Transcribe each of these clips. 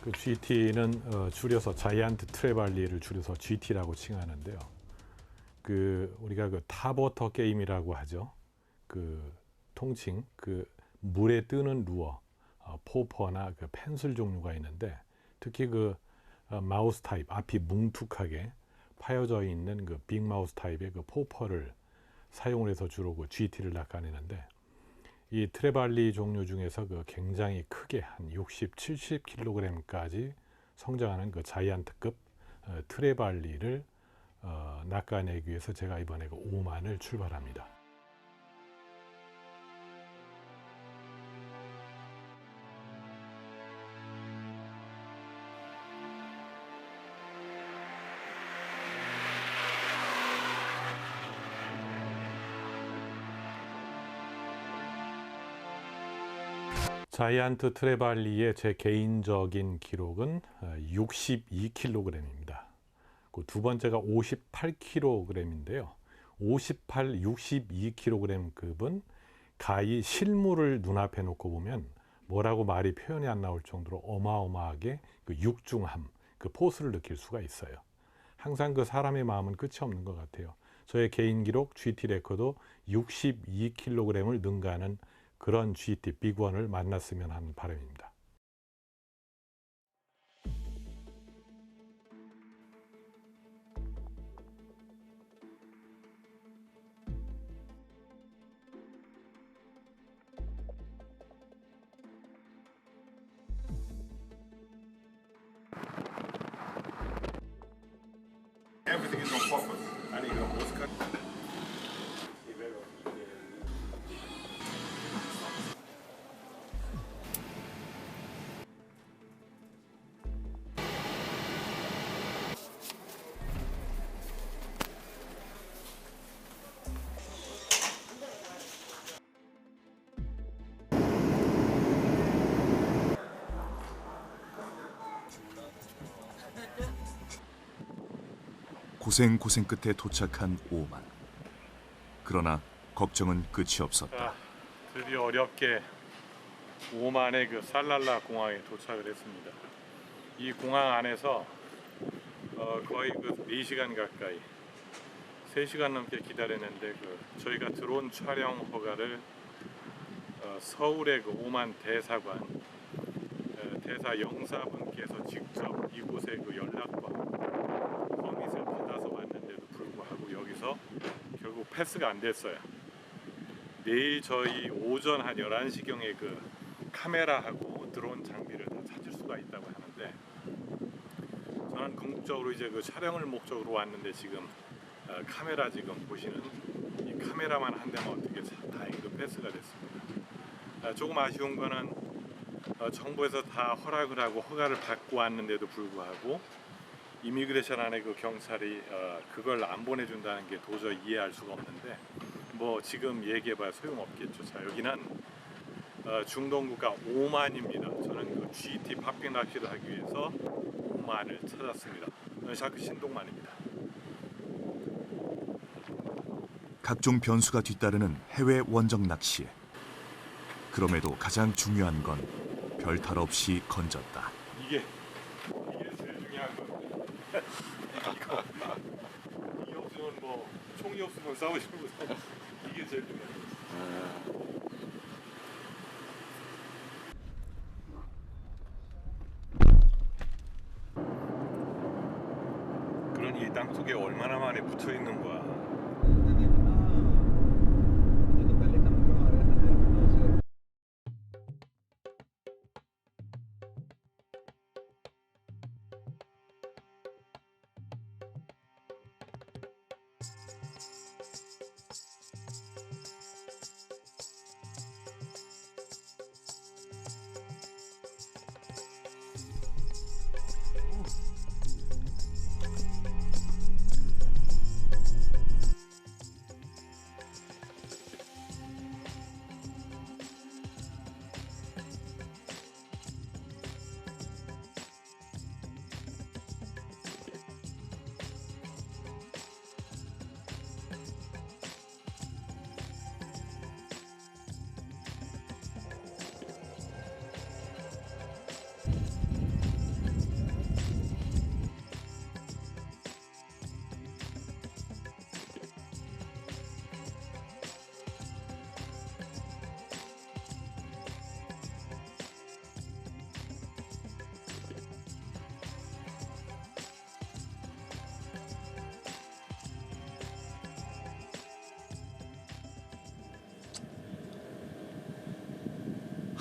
그 GT는 줄여서 자이언트 트레발리를 줄여서 GT라고 칭하는데요. 그 우리가 그 탑워터 게임이라고 하죠. 그 통칭 그 물에 뜨는 루어, 포퍼나 그 펜슬 종류가 있는데 특히 그 마우스 타입 앞이 뭉툭하게 파여져 있는 그 빅마우스 타입의 그 포퍼를 사용을 해서 주로 그 GT를 낚아내는데 이 트레발리 종류 중에서 그 굉장히 크게 한 60, 70kg까지 성장하는 그 자이언트급 트레발리를 낚아내기 위해서 제가 이번에 그 오만을 출발합니다. 자이언트 트레발리의 제 개인적인 기록은 62kg입니다. 그 두 번째가 58kg인데요. 58, 62kg급은 가히 실물을 눈앞에 놓고 보면 뭐라고 말이 표현이 안 나올 정도로 어마어마하게 그 육중함, 그 포스를 느낄 수가 있어요. 항상 그 사람의 마음은 끝이 없는 것 같아요. 저의 개인 기록 GT 레코도 62kg을 능가하는 그런 GT 빅원을 만났으면 하는 바람입니다. Everything is on purpose. 아니 이거 오스카. 고생 끝에 도착한 오만. 그러나 걱정은 끝이 없었다. 자, 드디어 어렵게 오만의 그 살랄라 공항에 도착을 했습니다. 이 공항 안에서 거의 그 4시간 가까이 3시간 넘게 기다렸는데 저희가 드론 촬영 허가를 서울의 그 오만 대사관 대사 영사분께서 직접 이곳에 그 연락과 퍼밋을 받아서 왔는데도 불구하고 여기서 결국 패스가 안 됐어요. 내일 저희 오전 한 11시경에 그 카메라하고 드론 장비를 다 찾을 수가 있다고 하는데 저는 궁극적으로 이제 그 촬영을 목적으로 왔는데 지금 카메라 지금 보시는 이 카메라만 한 대만 어떻게 다행히도 패스가 됐습니다. 조금 아쉬운 거는 정부에서 다 허락을 하고 허가를 받고 왔는데도 불구하고 이미그레이션 안에 그 경찰이 그걸 안 보내준다는 게 도저히 이해할 수가 없는데 뭐 지금 얘기해봐야 소용없겠죠. 자, 여기는 중동 국가 오만입니다. 저는 그 GT 팝핑 낚시를 하기 위해서 오만을 찾았습니다. 저는 샤크 신동만입니다. 각종 변수가 뒤따르는 해외 원정 낚시에 그럼에도 가장 중요한 건 별탈 없이 건졌다. 이게 제일 중요한 건데 이게 없으면 뭐 총이 없으면 싸우시는 거죠. 이게 제일 중요한 거죠. 그런 이 땅속에 얼마나 많이 붙어 있는 거야.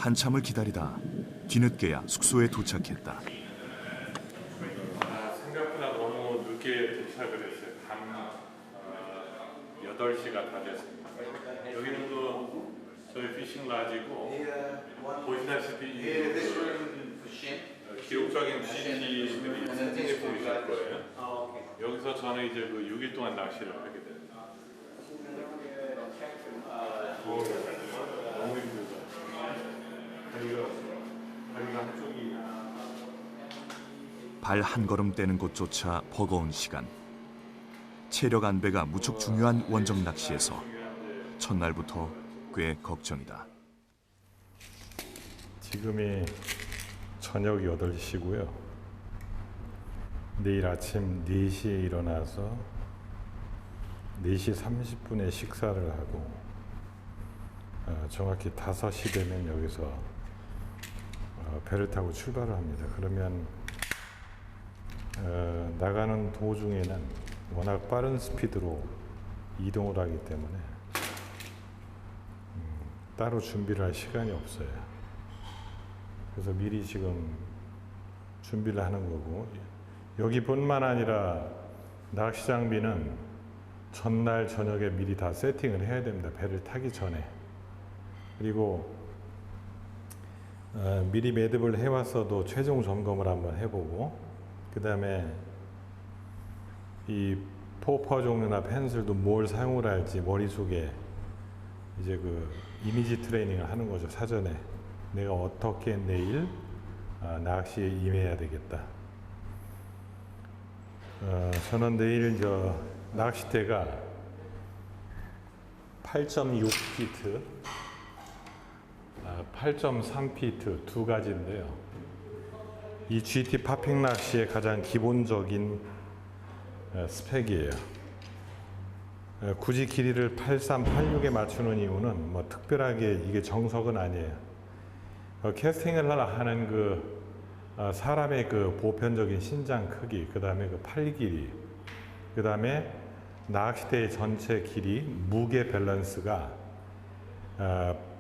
한참을 기다리다 뒤늦게야 숙소에 도착했다. 생각보다 너무 늦게 도착을 했어요. 밤 8시가 다 됐습니다. 여기는 그 저희 피싱 라지고 보시다시피 이 기록적인 CCTV들이 세팅해 보이실 거예요. 여기서 저는 이제 그 6일 동안 낚시를 하게 됩니다. 너무 힘들죠. 다리가 한쪽이 발 한 걸음 떼는 곳조차 버거운 시간. 체력 안배가 무척 중요한 원정 낚시에서 첫날부터 꽤 걱정이다. 지금이 저녁 8시고요. 내일 아침 4시에 일어나서 4시 30분에 식사를 하고 정확히 5시 되면 여기서 배를 타고 출발을 합니다. 그러면 나가는 도중에는 워낙 빠른 스피드로 이동을 하기 때문에 따로 준비를 할 시간이 없어요. 그래서 미리 지금 준비를 하는 거고, 여기뿐만 아니라 낚시 장비는 전날 저녁에 미리 다 세팅을 해야 됩니다. 배를 타기 전에. 그리고 미리 매듭을 해왔어도 최종 점검을 한번 해보고, 그 다음에 이 포퍼 종류나 펜슬도 뭘 사용을 할지 머릿속에 이제 그 이미지 트레이닝을 하는 거죠. 사전에 내가 어떻게 내일 낚시에 임해야 되겠다. 저는 내일 낚싯대가 8.6피트, 8.3피트 두 가지인데요. 이 GT 파핑 낚시의 가장 기본적인 스펙이에요. 굳이 길이를 83, 86에 맞추는 이유는 뭐 특별하게 이게 정석은 아니에요. 캐스팅을 하는 그 사람의 그 보편적인 신장 크기, 그 다음에 그 팔 길이, 그 다음에 낚싯대의 전체 길이, 무게 밸런스가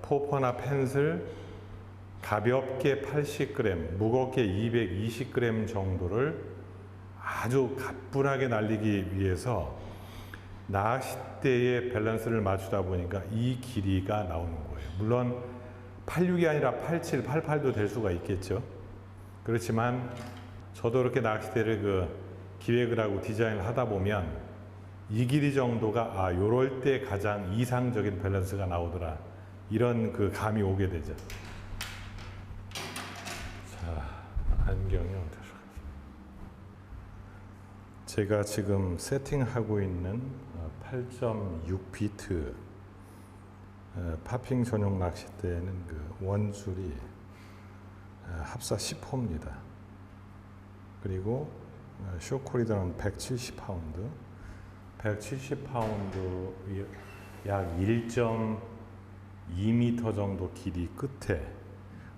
포퍼나 펜슬 가볍게 80g, 무겁게 220g 정도를 아주 가뿐하게 날리기 위해서 낚싯대의 밸런스를 맞추다 보니까 이 길이가 나오는 거예요. 물론 86이 아니라 87, 88도 될 수가 있겠죠. 그렇지만 저도 이렇게 낚싯대를 기획을 하고 디자인을 하다 보면 이 길이 정도가 요럴 때 가장 이상적인 밸런스가 나오더라, 이런 그 감이 오게 되죠. 자, 안경이 어디로? 제가 지금 세팅하고 있는 8.6피트 파핑 전용 낚싯대는 그 원줄이 합사 10호입니다. 그리고 쇼코리더는 170파운드, 170파운드 약 1.2m 정도 길이 끝에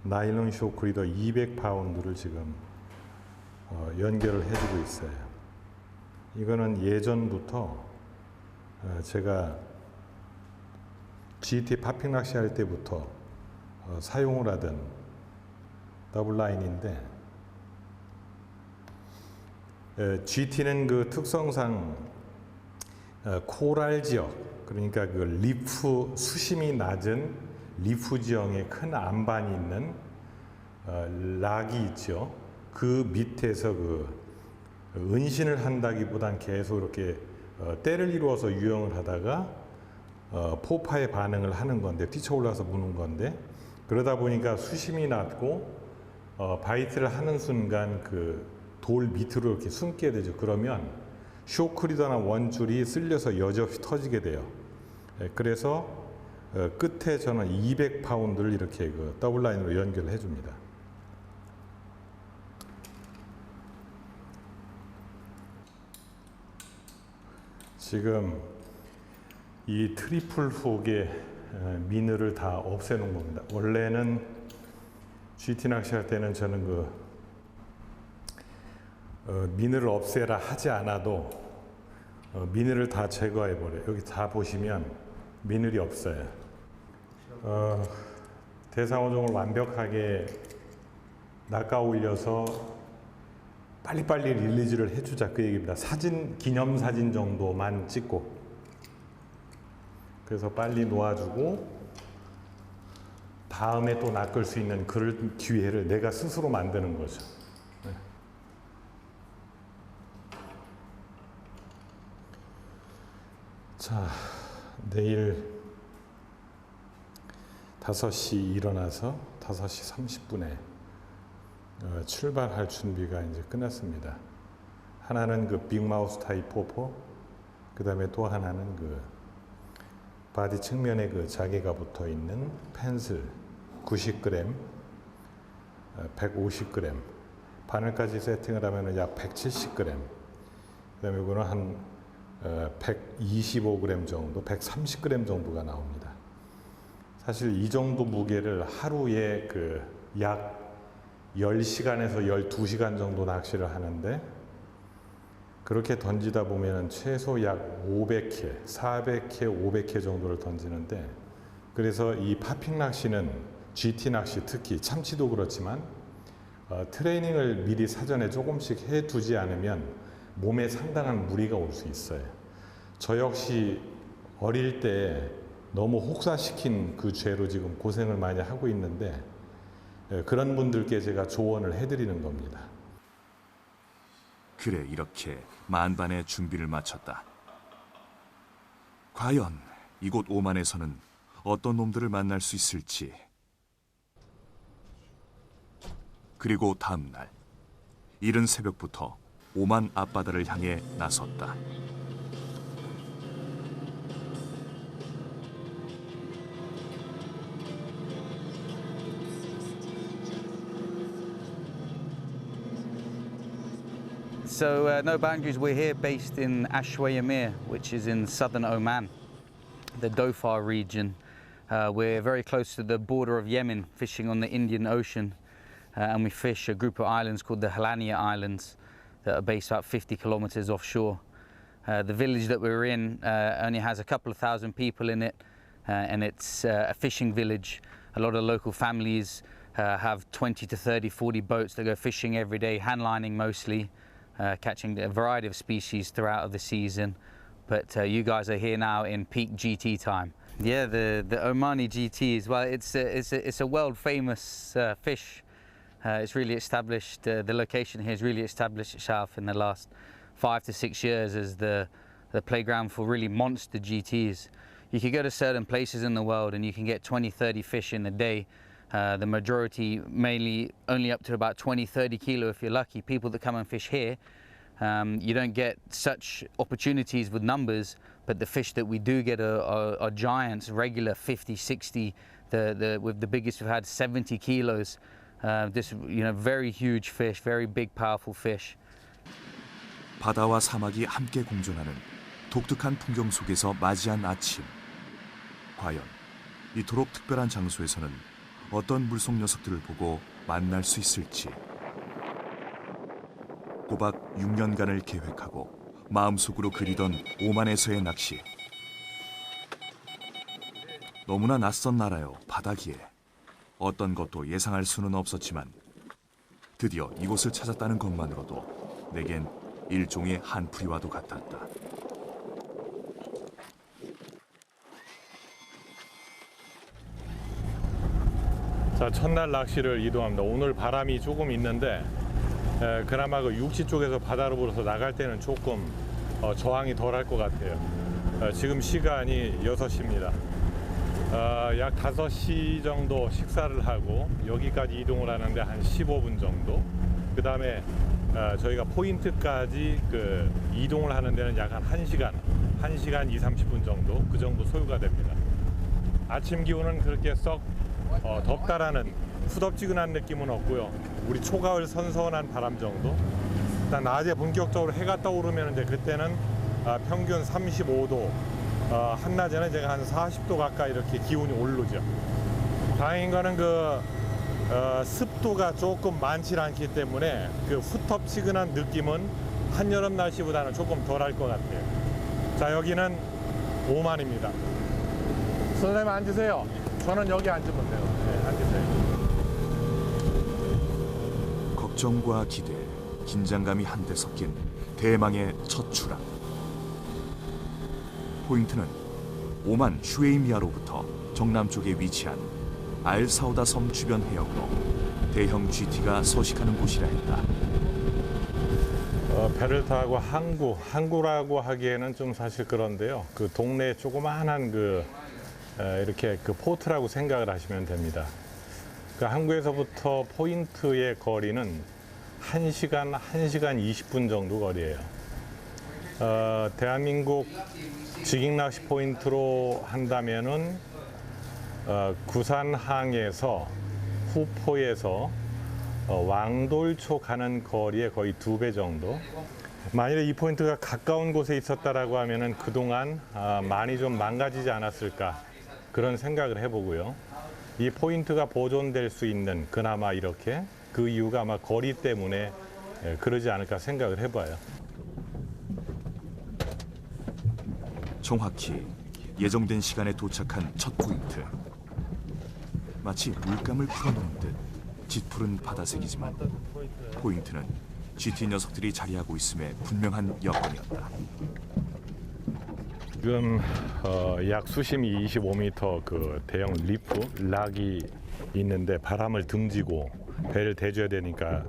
나일론 쇼크리더 200파운드를 지금 연결을 해주고 있어요. 이거는 예전부터 제가 GT 파핑 낚시 할 때부터 사용을 하던 더블 라인인데, GT는 그 특성상 코랄 지역, 그러니까 그 리프, 수심이 낮은 리프 지형에 큰 안반이 있는 락이 있죠. 그 밑에서 은신을 한다기보단 계속 이렇게 때를 이루어서 유영을 하다가 포파에 반응을 하는 건데, 뛰쳐올라서 무는 건데, 그러다 보니까 수심이 낮고 바이트를 하는 순간 그 돌 밑으로 이렇게 숨게 되죠. 그러면 쇼크리더나 원줄이 쓸려서 여지없이 터지게 돼요. 그래서 끝에 저는 200파운드를 이렇게 더블 라인으로 연결을 해줍니다. 지금 이 트리플 훅의 미늘을 다 없애놓은 겁니다. 원래는 GT 낚시할 때는 저는 미늘을 없애라 하지 않아도 미늘을 다 제거해 버려요. 여기 다 보시면 미늘이 없어요. 대상어종을 완벽하게 낚아 올려서 빨리빨리 릴리즈를 해주자 그 얘기입니다. 사진, 기념사진 정도만 찍고 그래서 빨리 놓아주고 다음에 또 낚을 수 있는 그런 기회를 내가 스스로 만드는 거죠. 네. 자, 내일 5시 일어나서 5시 30분에 출발할 준비가 이제 끝났습니다. 하나는 그 빅마우스 타입 포포, 그 다음에 또 하나는 그 바디 측면에 그 자개가 붙어 있는 펜슬 90g, 150g, 바늘까지 세팅을 하면 약 170g, 그 다음에 이거는 한 125g 정도, 130g 정도가 나옵니다. 사실 이 정도 무게를 하루에 그 약 10시간에서 12시간 정도 낚시를 하는데 그렇게 던지다 보면 최소 약 500회, 400회, 500회 정도를 던지는데 그래서 이 파핑 낚시는 GT 낚시 특히 참치도 그렇지만 트레이닝을 미리 사전에 조금씩 해두지 않으면 몸에 상당한 무리가 올 수 있어요. 저 역시 어릴 때 너무 혹사시킨 그 죄로 지금 고생을 많이 하고 있는데 그런 분들께 제가 조언을 해드리는 겁니다. 그래 이렇게 만반의 준비를 마쳤다. 과연 이곳 오만에서는 어떤 놈들을 만날 수 있을지. 그리고 다음 날 이른 새벽부터 오만 앞바다를 향해 나섰다. So no boundaries, we're here based in Ashway Amir, which is in southern Oman, the Dhofar region. We're very close to the border of Yemen, fishing on the Indian Ocean, and we fish a group of islands called the Halania Islands that are based about 50 kilometers offshore. The village that we're in only has a couple of thousand people in it, and it's a fishing village. A lot of local families have 20 to 30, 40 boats that go fishing every day, hand lining mostly. Catching a variety of species throughout of the season, but you guys are here now in peak GT time. Yeah, the Omani GT is, well, it's a world famous fish. It's really established. The location here has really established itself in the last 5 to 6 years as the playground for really monster GTs. You can go to certain places in the world and you can get 20, 30 fish in a day. The majority mainly only up to about 20, 30 kilo if you're lucky. People that come and fish here, you don't get such opportunities with numbers, but the fish that we do get are giants, regular 50, 60, with the biggest we've had 70 kilos. This, very huge fish, very big, powerful fish. 바다와 사막이 함께 공존하는 독특한 풍경 속에서 맞이한 아침. 과연 이토록 특별한 장소에서는 어떤 물속 녀석들을 보고 만날 수 있을지. 꼬박 6년간을 계획하고 마음속으로 그리던 오만에서의 낚시. 너무나 낯선 나라요 바다기에 어떤 것도 예상할 수는 없었지만 드디어 이곳을 찾았다는 것만으로도 내겐 일종의 한풀이와도 같았다. 자, 첫날 낚시를 이동합니다. 오늘 바람이 조금 있는데 그나마 그 육지 쪽에서 바다로 불어서 나갈 때는 조금 저항이 덜할 것 같아요. 지금 시간이 6시입니다. 약 5시 정도 식사를 하고 여기까지 이동을 하는데 한 15분 정도. 그 다음에 저희가 포인트까지 그 이동을 하는 데는 약 한 1시간 2, 30분 정도, 그 정도 소요가 됩니다. 아침 기온은 그렇게 썩 덥다라는 후덥지근한 느낌은 없고요. 우리 초가을 선선한 바람 정도. 일단 낮에 본격적으로 해가 떠오르면 이제 그때는 평균 35도, 한낮에는 제가 한 40도 가까이 이렇게 기온이 오르죠. 다행인 거는 그 습도가 조금 많지 않기 때문에 그 후텁지근한 느낌은 한여름 날씨보다는 조금 덜할 것 같아요. 자, 여기는 오만입니다. 선생님 앉으세요. 저는 여기 앉으면 돼요. 네, 앉으세요. 걱정과 기대, 긴장감이 한데 섞인 대망의 첫 추락. 포인트는 오만 슈에이미아로부터 정남쪽에 위치한 알사우다 섬 주변 해역으로 대형 GT가 서식하는 곳이라 했다. 배를 타고 항구라고 하기에는 좀 사실 그런데요. 그 동네 조그마한 이렇게 그 포트라고 생각을 하시면 됩니다. 그 항구에서부터 포인트의 거리는 1시간 20분 정도 거리예요. 대한민국 지깅 낚시 포인트로 한다면은 구산항에서 후포에서 왕돌초 가는 거리의 거의 2배 정도. 만일에 이 포인트가 가까운 곳에 있었다라고 하면은 그동안 많이 좀 망가지지 않았을까 그런 생각을 해보고요. 이 포인트가 보존될 수 있는 그나마 이렇게 그 이유가 아마 거리 때문에 그러지 않을까 생각을 해봐요. 정확히 예정된 시간에 도착한 첫 포인트. 마치 물감을 풀어놓은 듯 짙푸른 바다색이지만 포인트는 GT 녀석들이 자리하고 있음에 분명한 여건이었다. 지금 약 수심이 25m 그 대형 리프 락이 있는데 바람을 등지고 배를 대줘야 되니까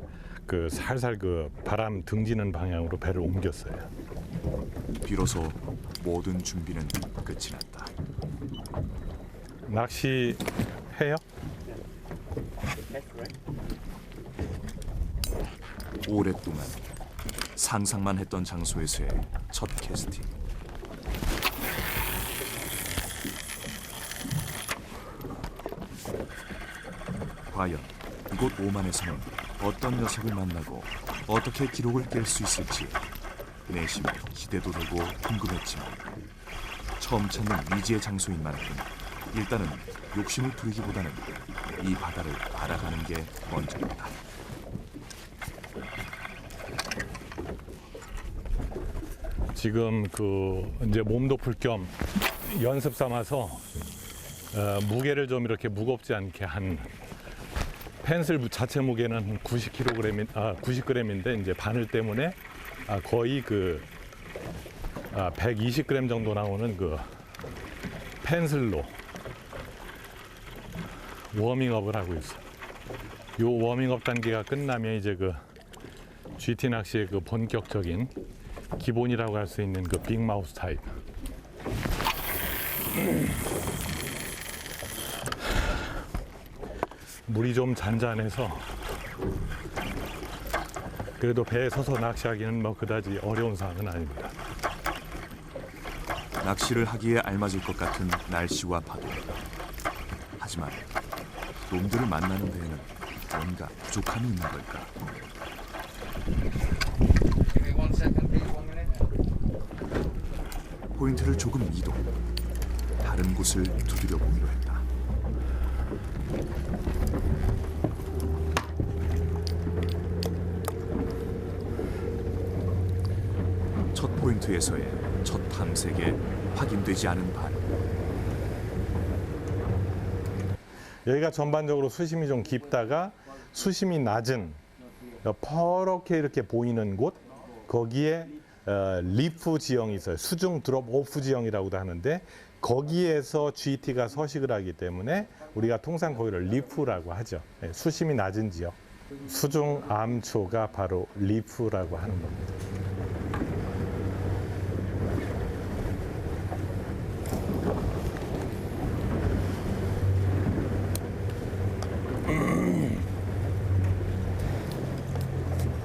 그 살살 그 바람 등지는 방향으로 배를 옮겼어요. 비로소 모든 준비는 끝이 났다. 낚시해요? 오랫동안 상상만 했던 장소에서의 첫 캐스팅. 과연 이곳 오만에서는 어떤 녀석을 만나고 어떻게 기록을 깰 수 있을지 내심 기대도 되고 궁금했지만 처음 찾는 미지의 장소인 만큼 일단은 욕심을 부리기보다는 이 바다를 알아가는 게 먼저였다. 지금 이제 몸도 풀 겸 연습 삼아서 무게를 좀 이렇게 무겁지 않게 한 펜슬 자체 무게는 90g인데 이제 바늘 때문에 거의 120g 정도 나오는 그 펜슬로 워밍업을 하고 있어요. 요 워밍업 단계가 끝나면 이제 GT 낚시의 본격적인 기본이라고 할 수 있는 빅마우스 타입. 물이 좀 잔잔해서 그래도 배에 서서 낚시하기는 그다지 어려운 상황은 아닙니다. 낚시를 하기에 알맞을 것 같은 날씨와 파도. 하지만 놈들을 만나는 데에는 뭔가 부족함이 있는 걸까? 포인트를 조금 이동, 다른 곳을 두드려 보기로 했다. 첫 포인트에서의 첫 탐색에 확인되지 않은 반응. 여기가 전반적으로 수심이 좀 깊다가 수심이 낮은 퍼렇게 이렇게 보이는 곳, 거기에 리프 지형이 있어요. 수중 드롭 오프 지형이라고도 하는데 거기에서 GT가 서식을 하기 때문에 우리가 통상 거기를 리프라고 하죠. 수심이 낮은 지역. 수중 암초가 바로 리프라고 하는 겁니다.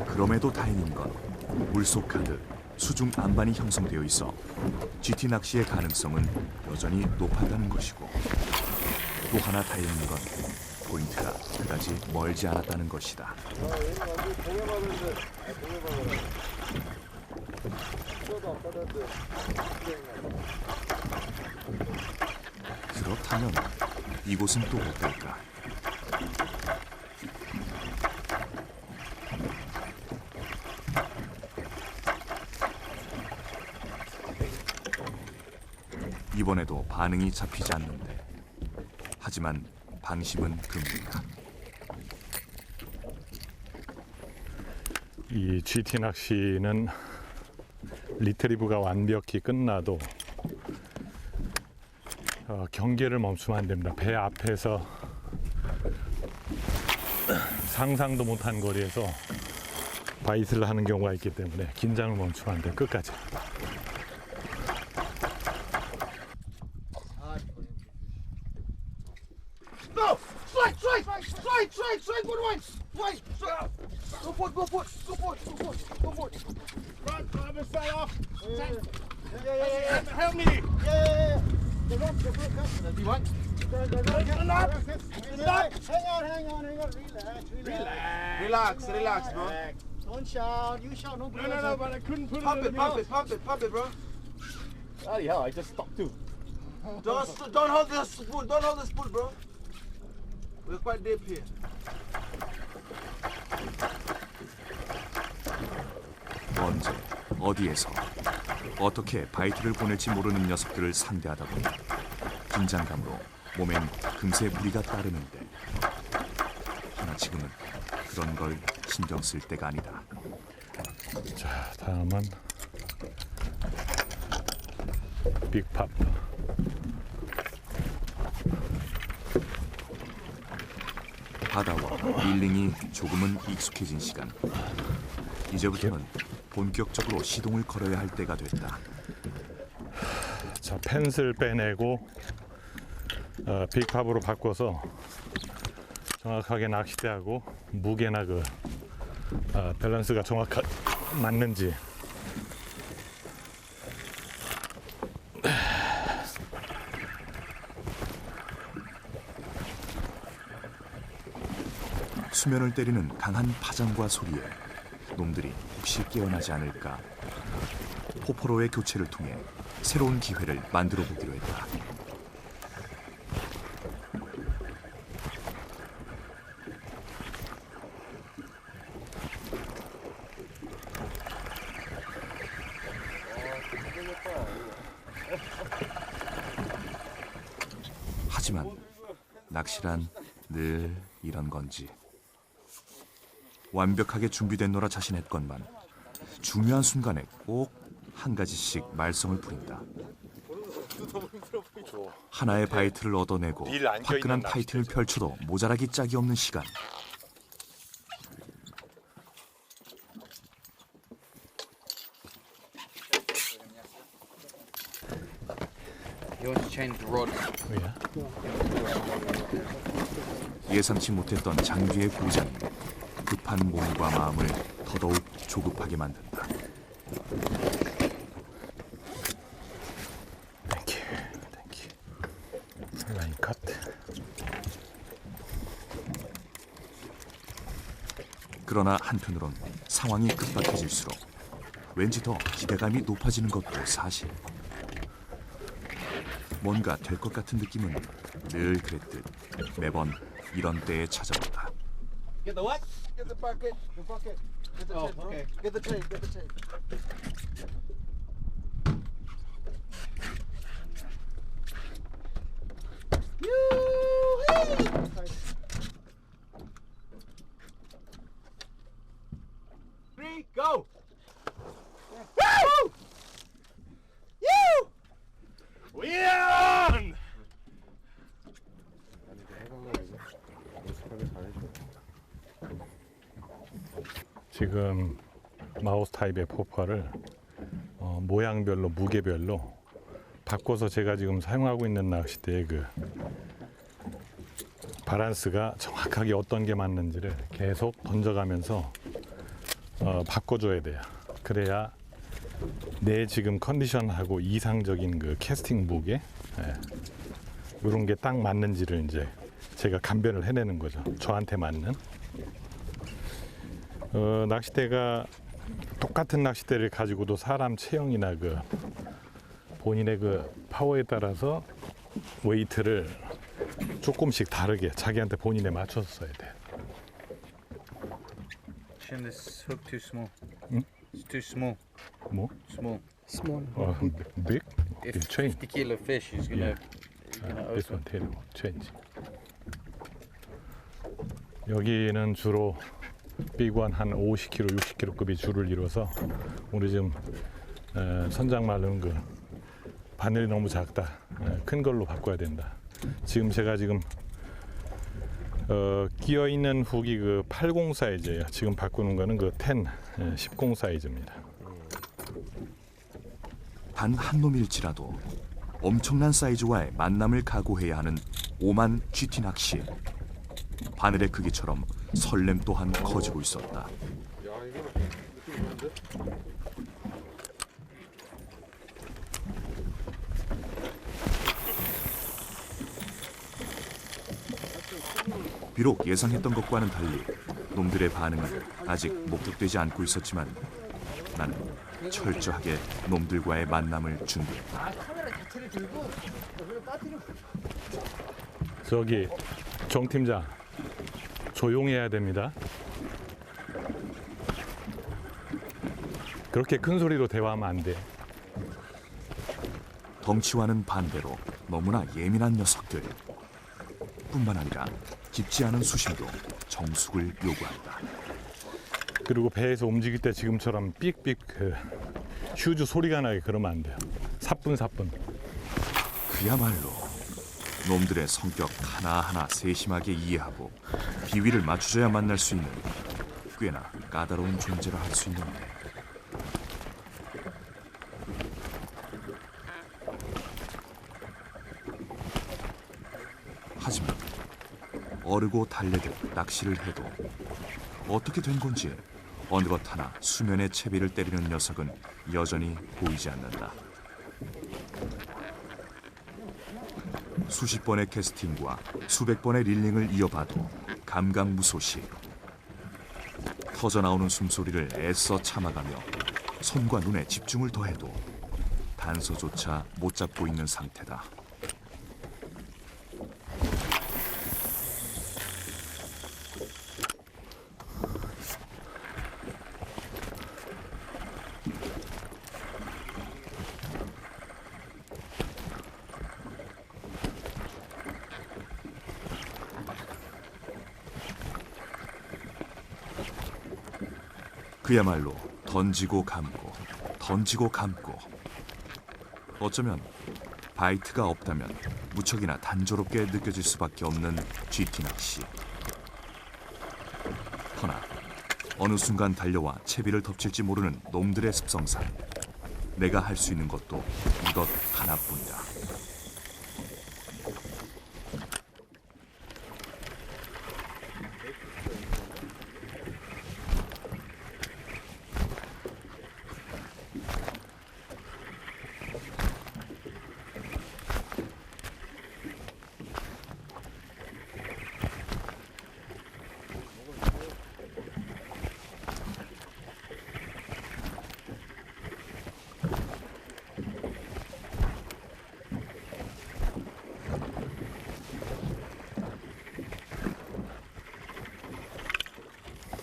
그럼에도 다행인 건 물속 가득 수중 안반이 형성되어 있어 GT 낚시의 가능성은 여전히 높았다는 것이고, 또 하나 다행인 건 포인트가 그다지 멀지 않았다는 것이다. 그렇다면 이곳은 또 어떨까? 이번에도 반응이 잡히지 않는데, 하지만 방심은 금기다. 이 GT 낚시는 리트리브가 완벽히 끝나도 경계를 멈추면 안 됩니다. 배 앞에서 상상도 못한 거리에서 바이트를 하는 경우가 있기 때문에 긴장을 멈추면 안 돼. 끝까지. No! Strike! Strike! Strike! Strike! Strike! Good one! Strike! Strike! Go for it! Go for it! Go for it! Go for it! Go for it! Run, Thomas, fell off. Yeah. Help me. Yeah. The rope, the broke up. Do you want? Hang on. Relax, bro. Don't shout. You shout. No, No, but I couldn't put Pump it it, in pump it, bro. Bloody hell, I just stopped too. Don't hold the spool. Don't hold the spool, bro. We're quite deep here. 언제, 어디에서, 어떻게 바이트를 보낼지 모르는 녀석들을 상대하다 보니 긴장감으로 몸엔 금세 무리가 따르는데, 하나 지금은 그런 걸 신경 쓸 때가 아니다. 자, 다음은 빅팝. 바다와 릴링이 조금은 익숙해진 시간. 이제부터는 본격적으로 시동을 걸어야 할 때가 됐다. 자, 펜슬 빼내고 빅팝으로 바꿔서 정확하게 낚싯대하고 무게나 밸런스가 정확하게 맞는지 수면을 때리는 강한 파장과 소리에 놈들이 혹시 깨어나지 않을까 포포로의 교체를 통해 새로운 기회를 만들어 보기로 했다. 하지만 낚시란 늘 이런 건지. 완벽하게 준비된 노라 자신했건만 중요한 순간에 꼭 한 가지씩 말썽을 부린다. 하나의 바이트를 얻어내고 화끈한 파이팅을 펼쳐도 모자라기 짝이 없는 시간. You want to change the rod? 예상치 못했던 장비의 고장이 급한 몸과 마음을 더더욱 조급하게 만든다. 땡큐. 라인 컷. 그러나 한편으론 상황이 급박해질수록 왠지 더 기대감이 높아지는 것도 사실. 뭔가 될 것 같은 느낌은 늘 그랬듯 매번 이런 때에 찾아온다. Get the what? Get the bucket. The bucket. Get the tape, bro. Okay. Get the tape. Get the tape. Three, go. Woo! You! We on! 지금 마우스 타입의 포퍼를 모양별로 무게별로 바꿔서 제가 지금 사용하고 있는 낚싯대의 밸런스가 정확하게 어떤 게 맞는지를 계속 던져가면서 바꿔줘야 돼요. 그래야 내 지금 컨디션하고 이상적인 캐스팅 무게 이런 게 딱 맞는지를 이제 제가 감별을 해내는 거죠. 저한테 맞는. 낚싯대가 똑같은 낚싯대를 가지고도 사람 체형이나 본인의 파워에 따라서 웨이트를 조금씩 다르게 자기한테 본인에 맞춰서 써야 돼. Shim, this hook too small. Hmm? It's too small. 뭐? Small. big? If It's change. 50 kilo fish is gonna, This one, tail change. 여기는 주로 비관 한 50kg, 60kg급이 줄을 이뤄서 우리 지금 선장말로는 그 바늘이 너무 작다. 큰 걸로 바꿔야 된다. 지금 제가 끼어 있는 훅이 그 80 사이즈예요. 지금 바꾸는 거는 그 10 사이즈입니다. 단 한 놈일지라도 엄청난 사이즈와의 만남을 각오해야 하는 오만 GT 낚시. 바늘의 크기처럼 설렘 또한 커지고 있었다. 비록 예상했던 것과는 달리 놈들의 반응은 아직 목격되지 않고 있었지만 나는 철저하게 놈들과의 만남을 준비했다. 저기 정 팀장, 조용해야 됩니다. 그렇게 큰 소리로 대화하면 안 돼. 덩치와는 반대로 너무나 예민한 녀석들. 뿐만 아니라 깊지 않은 수심도 정숙을 요구한다. 그리고 배에서 움직일 때 지금처럼 삑삑 휴즈 소리가 나게 그러면 안 돼요. 사뿐사뿐. 그야말로 놈들의 성격 하나하나 세심하게 이해하고 비위를 맞추어야 만날 수 있는 꽤나 까다로운 존재라 할 수 있는데. 하지만 어르고 달래듯 낚시를 해도 어떻게 된 건지 어느 것 하나 수면의 채비를 때리는 녀석은 여전히 보이지 않는다. 수십 번의 캐스팅과 수백 번의 릴링을 이어봐도 감감무소시. 터져나오는 숨소리를 애써 참아가며 손과 눈에 집중을 더해도 단서조차 못 잡고 있는 상태다. 그야말로 던지고 감고 던지고 감고. 어쩌면 바이트가 없다면 무척이나 단조롭게 느껴질 수밖에 없는 GT 낚시. 허나 어느 순간 달려와 채비를 덮칠지 모르는 놈들의 습성상 내가 할 수 있는 것도 이것 하나뿐이다.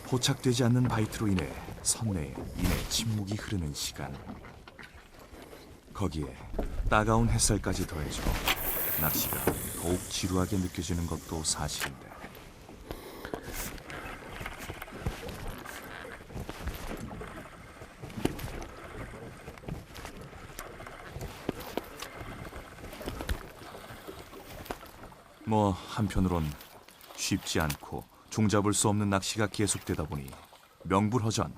포착되지 않는 바이트로 인해 선내에 이내 침묵이 흐르는 시간. 거기에 따가운 햇살까지 더해져 낚시가 더욱 지루하게 느껴지는 것도 사실인데. 뭐 한편으론 쉽지 않고 종잡을 수 없는 낚시가 계속되다 보니 명불허전.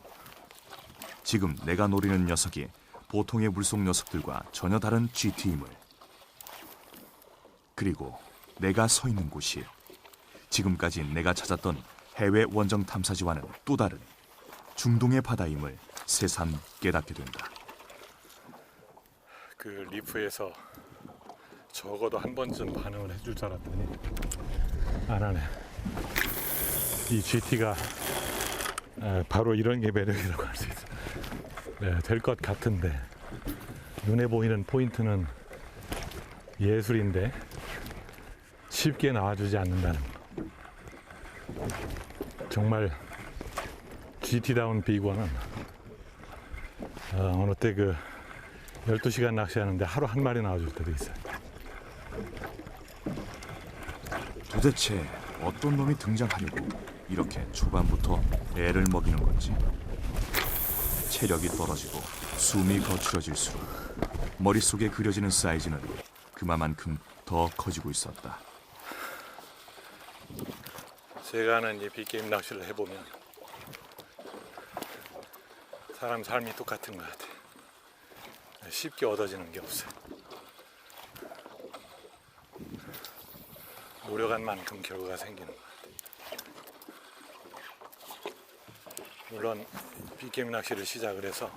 지금 내가 노리는 녀석이 보통의 물속 녀석들과 전혀 다른 GT임을. 그리고 내가 서 있는 곳이 지금까지 내가 찾았던 해외 원정 탐사지와는 또 다른 중동의 바다임을 새삼 깨닫게 된다. 그 리프에서 적어도 한 번쯤 반응을 해줄 줄 알았더니 안 하네. 이 GT가 바로 이런 게 매력이라고 할 수 있어. 네, 될 것 같은데 눈에 보이는 포인트는 예술인데 쉽게 나와주지 않는다는 거. 정말 GT다운 비관은 어느 때 그 12시간 낚시하는데 하루 한 마리 나와줄 때도 있어요. 도대체 어떤 놈이 등장하려고 이렇게 초반부터 애를 먹이는 건지. 체력이 떨어지고 숨이 거칠어질수록 머릿속에 그려지는 사이즈는 그만큼 더 커지고 있었다. 제가 하는 이 빅게임 낚시를 해보면 사람 삶이 똑같은 것 같아요. 쉽게 얻어지는 게 없어요. 노력한 만큼 결과가 생기는 것 같아요. 물론 빅게임 낚시를 시작을 해서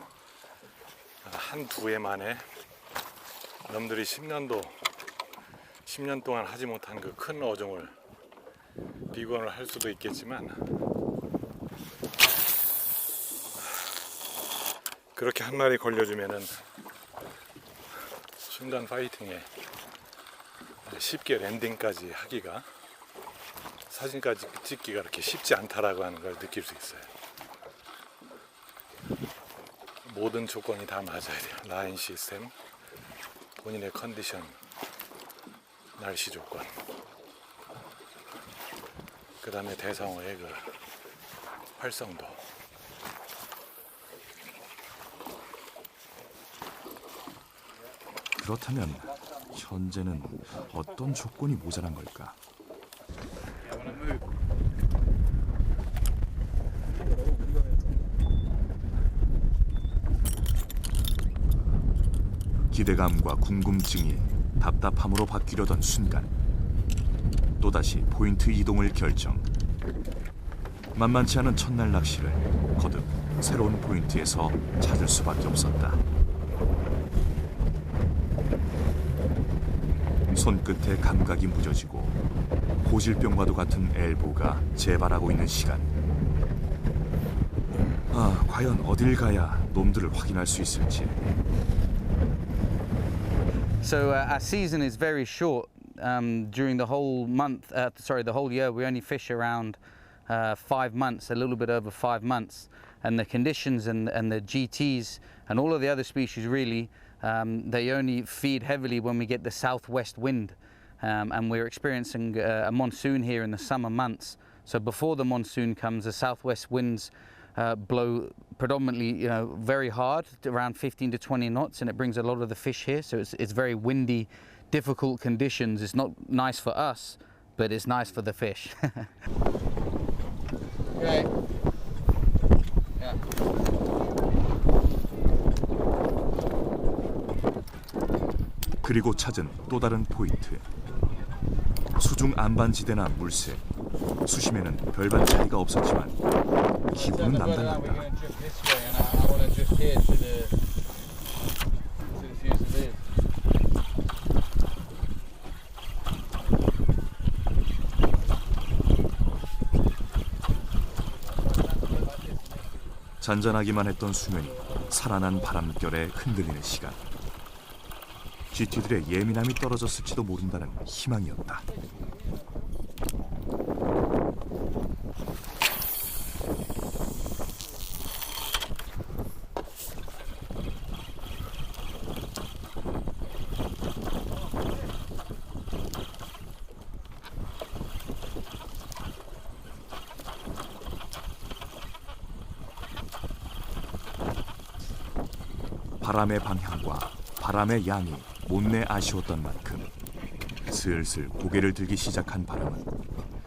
한 두 해 만에 남들이 10년 동안 하지 못한 그 큰 어종을 비건을 할 수도 있겠지만, 그렇게 한 마리 걸려주면은 순간 파이팅에 쉽게 랜딩까지 하기가, 사진까지 찍기가 그렇게 쉽지 않다라고 하는 걸 느낄 수 있어요. 모든 조건이 다 맞아야 돼요. 라인 시스템, 본인의 컨디션, 날씨 조건, 그 다음에 대상어의 그 활성도. 그렇다면 현재는 어떤 조건이 모자란 걸까? 기대감과 궁금증이 답답함으로 바뀌려던 순간, 또다시 포인트 이동을 결정. 만만치 않은 첫날 낚시를 거듭 새로운 포인트에서 찾을 수밖에 없었다. 손끝에 감각이 무뎌지고 호질병과도 같은 엘보가 재발하고 있는 시간. 과연 어딜 가야 놈들을 확인할 수 있을지. So our season is very short. During the whole month, the whole year, we only fish around 5 months, a little bit over 5 months. And the conditions and the GTs and all of the other species really, they only feed heavily when we get the southwest wind. And we're experiencing a monsoon here in the summer months. So before the monsoon comes, the southwest winds blow predominantly, very hard, around 15 to 20 knots, and it brings a lot of the fish here. So it's very windy, difficult conditions. It's not nice for us, but it's nice for the fish. Okay. Yeah. 그리고 찾은 또 다른 포인트. 수중 안반지대나 물새, 수심에는 별반 차이가 없었지만 기분은 남달랐다. 잔잔하기만 했던 수면이 살아난 바람결에 흔들리는 시간. GT들의 예민함이 떨어졌을지도 모른다는 희망이었다. 바람의 방향과 바람의 양이 못내 아쉬웠던 만큼 슬슬 고개를 들기 시작한 바람은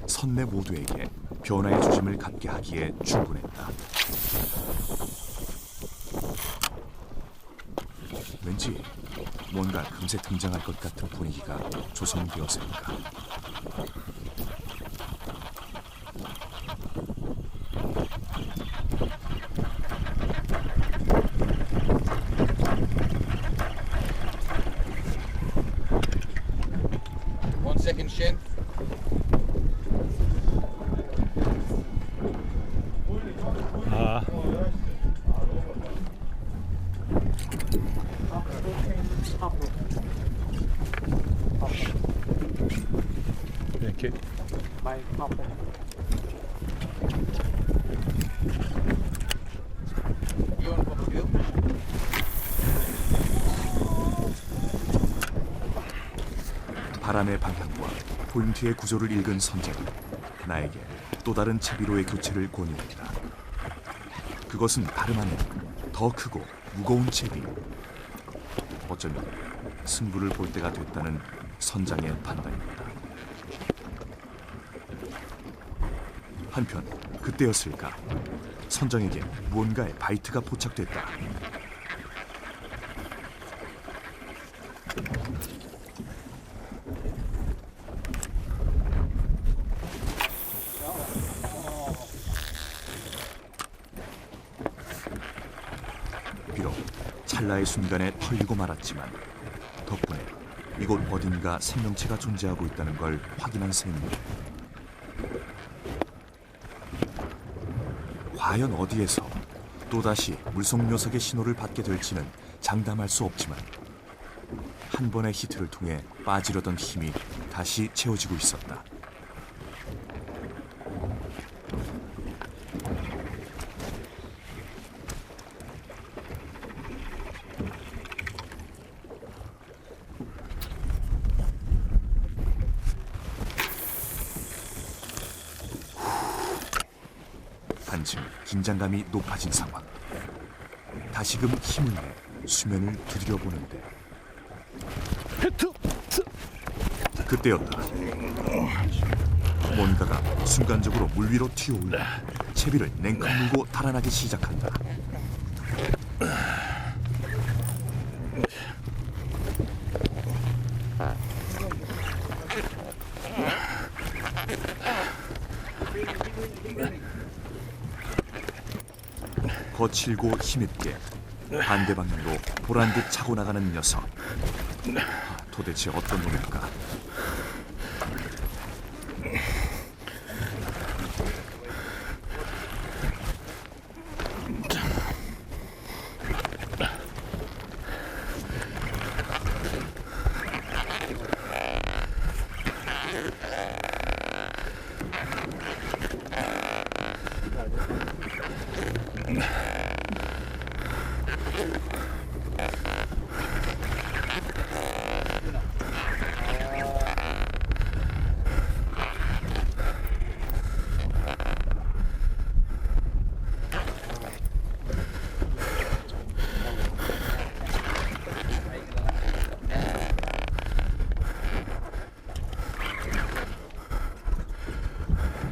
선내 모두에게 변화의 조짐을 갖게 하기에 충분했다. 왠지 뭔가 금세 등장할 것 같은 분위기가 조성되었으니까. Second shin. 이렇게 You want to pop a gill? 바람의 방향과 포인트의 구조를 읽은 선장은 나에게 또 다른 채비로의 교체를 권유했다. 그것은 다름 아닌 더 크고 무거운 채비. 어쩌면 승부를 볼 때가 됐다는 선장의 판단이었다. 한편 그때였을까, 선장에게 무언가의 바이트가 포착됐다. 비록 찰나의 순간에 털리고 말았지만 덕분에 이곳 어딘가 생명체가 존재하고 있다는 걸 확인한 셈이다. 과연 어디에서 또다시 물속 녀석의 신호를 받게 될지는 장담할 수 없지만 한 번의 히트를 통해 빠지려던 힘이 다시 채워지고 있었다. 한층 긴장감이 높아진 상황. 다시금 힘을 내 수면을 두드려보는데 그때였다. 뭔가가 순간적으로 물 위로 튀어올라 채비를 냉큼 물고 달아나기 시작한다. 거칠고 힘있게 반대 방향으로 보란듯 차고 나가는 녀석. 도대체 어떤 놈일까?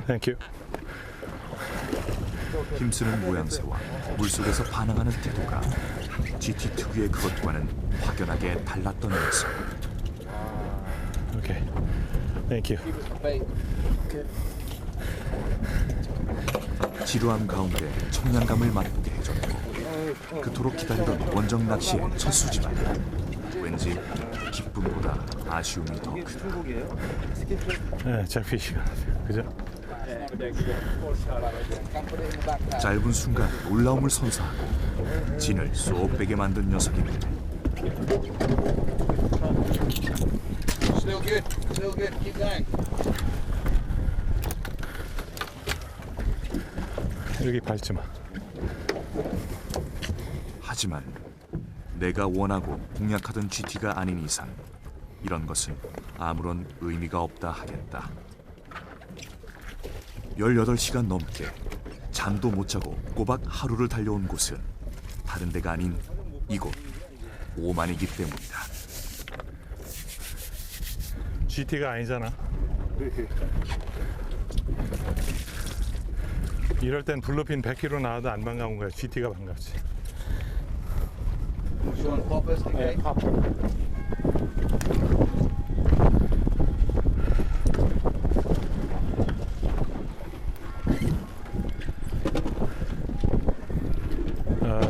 Thank you. 힘쓰는 모양새와 물속에서 반항하는 태도가 GT 특유의 그것과는 확연하게 달랐던 녀석. Okay. Thank you. 지루함 가운데 청량감을 맛보게 해줬고 그토록 기다리던 원정 낚시의 첫 수지만 왠지 기쁨보다 아쉬움이 더 크다. 네, 잡히시간 그죠? 짧은 순간 놀라움을 선사하고 진을 쏙 빼게 만든 녀석입니다. Still good. Still good. Keep going. 여기 밟지 마. 하지만 내가 원하고 공략하던 GT가 아닌 이상 이런 것은 아무런 의미가 없다 하겠다. 18시간 넘게 잠도 못 자고 꼬박 하루를 달려온 곳은 다른 데가 아닌 이곳 오만이기 때문이다. GT가 아니잖아. 이럴 땐 블루핀 100kg 나와도 안 반가운 거야. GT가 반갑지. You want poppers? Okay.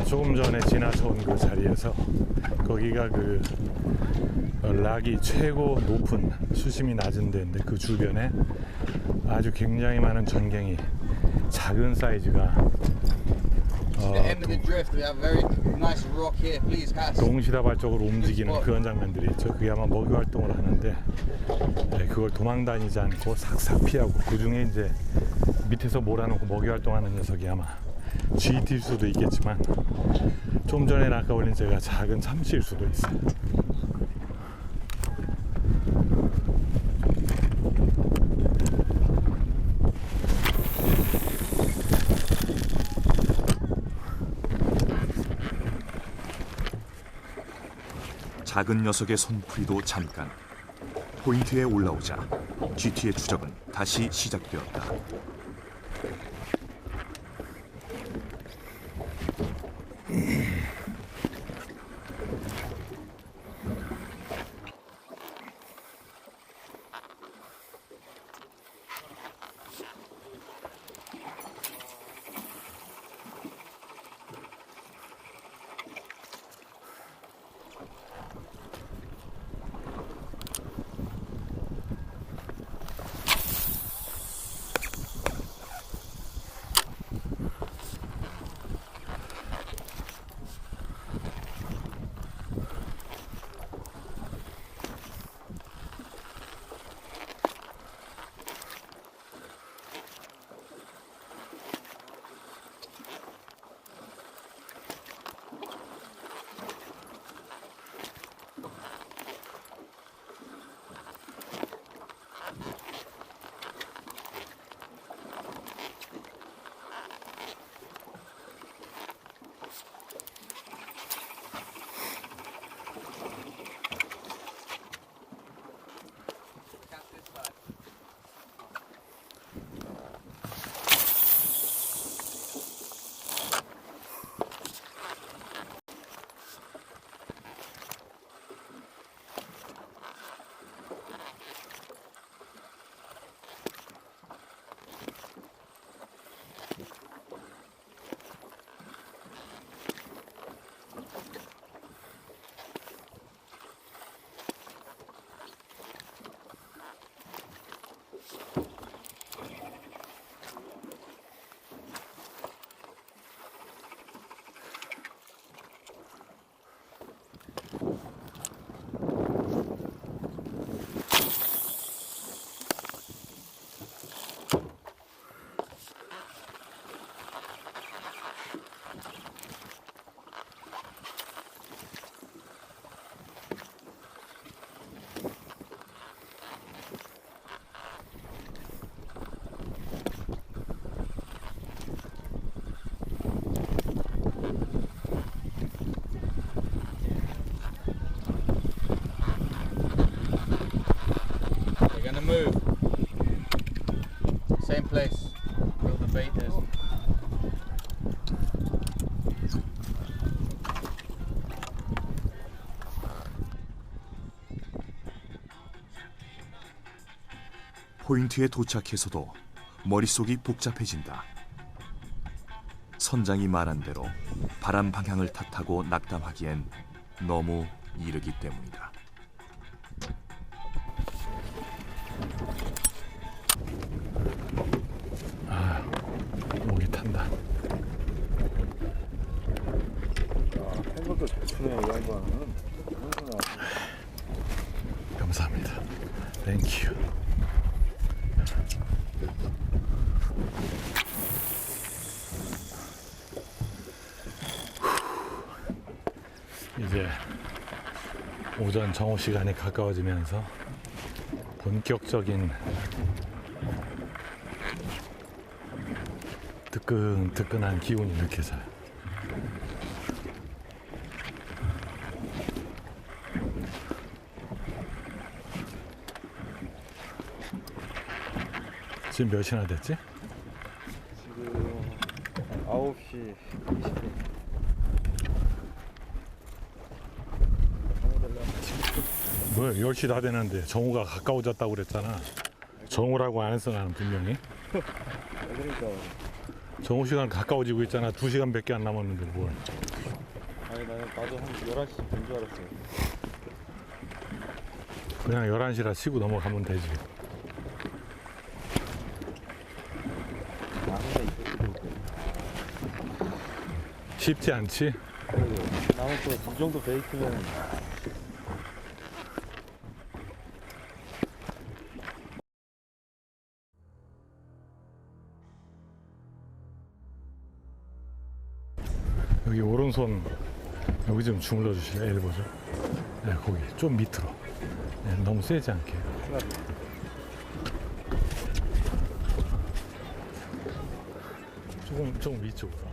조금 전에 지나쳐온 그 자리에서 거기가 그 락이 최고 높은 수심이 낮은 데인데 그 주변에 아주 굉장히 많은 전갱이 작은 사이즈가 The end of the drift. We have a very nice rock here. Please cast. 동시다발적으로 움직이는 그런 장면들이 있죠. 그게 아마 먹이 활동을 하는데 그걸 도망다니지 않고 싹싹 피하고 그 중에 이제 밑에서 몰아놓고 먹이 활동하는 녀석이 아마 GT일 수도 있겠지만 좀 전에 아까 올린 제가 작은 참치일 수도 있어요. 작은 녀석의 손풀이도 잠깐. 포인트에 올라오자 GT의 추적은 다시 시작되었다. Move. Same place. Where the bait is. 포인트에 도착해서도 머릿속이 복잡해진다. 선장이 말한 대로 바람 방향을 탓하고 낙담하기엔 너무 이르기 때문이다. 목이 탄다. 생각도 잘 추네, 이 양반은. 감사합니다. 땡큐. 이제 오전 정오 시간이 가까워지면서 본격적인 뜨끈뜨끈한 기운이 느껴져요. 지금 몇 시나 됐지? 지금 9시 20분. 뭐야, 10시 다 되는데 정오가 가까워졌다고 그랬잖아. 정오라고 안 했어, 나는 분명히. 그러니까. 정오 시간 가까워지고 있잖아. 2시간밖에 안 남았는데 뭘. 아니, 나도 한 11시 된 줄 알았어요. 그냥 11시라 치고 넘어가면 되지. 나무가 있을 수도 있고. 쉽지 않지? 나무 또이 정도 베이크면. 여기 오른손 여기 좀 주물러 주실래요? 엘보죠? 네, 거기 좀 밑으로. 네, 너무 세지 않게. 조금 위쪽으로.